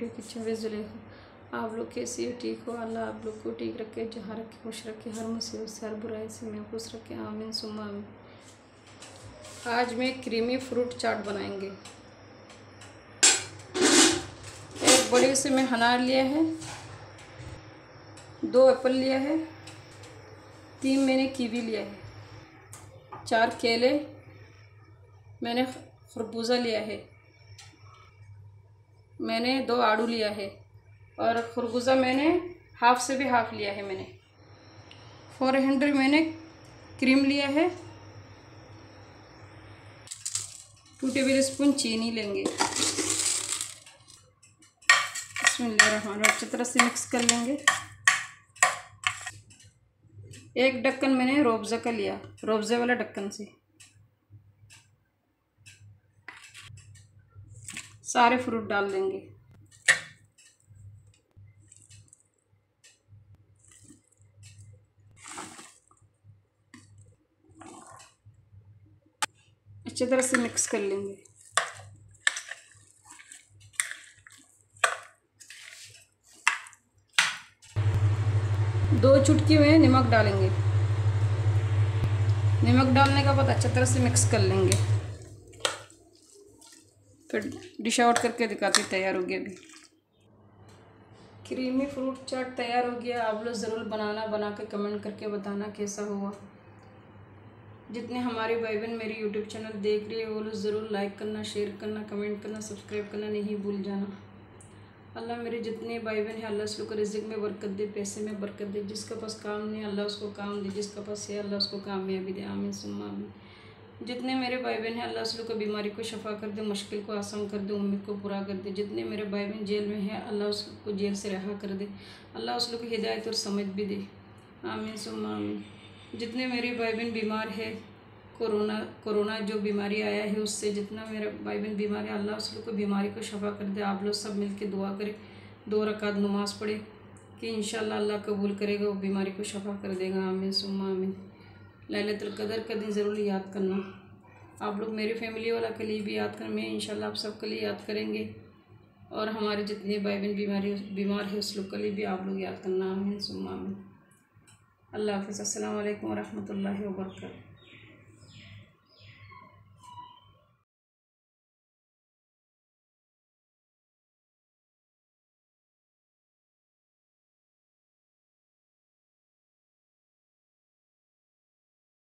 Video kitchen with Zulekha. आप लोग कैसी हो? ठीक हो? अल्लाह आप लोग को ठीक रखे, जहाँ रखे खुश रखे, हर मुसीबत से हर बुराई से महफूज रखे, आमीन सुम्मा आमीन। आज मैं क्रीमी फ्रूट चाट बनाएंगे। एक बड़ी से मैं अनार लिया है, 2 एप्पल लिया है, 3 मैंने कीवी लिया है, 4 केले, मैंने खरबूजा लिया है, मैंने 2 आड़ू लिया है और खरबूजा मैंने हाफ से भी हाफ लिया है। मैंने 400 मैंने क्रीम लिया है, 2 टेबलस्पून चीनी लेंगे। बिस्मिल्लाहिर्रहमानिर्रहीम। अच्छी तरह से मिक्स कर लेंगे। 1 ढक्कन मैंने रूअफ़ज़ा का लिया, रूअफ़ज़े वाला ढक्कन से सारे फ्रूट डाल देंगे। अच्छी तरह से मिक्स कर लेंगे। दो चुटकी में नमक डालेंगे। नमक डालने के बाद अच्छी तरह से मिक्स कर लेंगे। फिर डिश आउट करके दिखाती, तैयार हो गया। अभी क्रीमी फ्रूट चाट तैयार हो गया। आप लोग ज़रूर बनाना, बना के कमेंट करके बताना कैसा हुआ। जितने हमारे भाई बहन मेरी यूट्यूब चैनल देख रही है वो लोग ज़रूर लाइक करना, शेयर करना, कमेंट करना, सब्सक्राइब करना नहीं भूल जाना। अल्लाह मेरे जितने भाई बहन हैं अल्लाह उसको रिज़्क़ में बरकत दे, पैसे में बरकत दे। जिसके पास काम नहीं अल्लाह उसको काम दे, जिसके पास है अल्लाह उसको कामयाबी दे, आमीन सुम्मा आमीन। जितने मेरे भाई बहन हैं अल्लाह उसको बीमारी को शफा कर दे, मुश्किल को आसान कर दे, उम्मीद को पूरा कर दे। जितने मेरे भाई बहन जेल में हैं अल्लाह उसको जेल से रहा कर दे, अल्लाह उस लोग को हिदायत और समझ भी दे, आमीन सुम्मा आमीन। जितने मेरे भाई बहन बीमार है, कोरोना जो बीमारी आया है उससे जितना मेरा भाई बहन बीमार है अल्लाह उस लोग को बीमारी को शफा कर दे। आप लोग सब मिल के दुआ करें, 2 रकात नमाज़ पढ़े कि इंशाल्लाह अल्लाह कबूल करेगा, वो बीमारी को शफा कर देगा, आमीन सुम्मा आमीन। लैलतुल क़द्र का दिन ज़रूर याद करना। आप लोग मेरी फैमिली वाला के लिए भी याद करें, मैं इंशाल्लाह आप सबके लिए याद करेंगे। और हमारे जितने भाई बहन बीमार है उस लोग के लिए भी आप लोग याद करना, आमीन सुम्मा आमीन। अल्लाह हाफ़िज़। अस्सलामु अलैकुम व रहमतुल्लाहि व बरकातहू।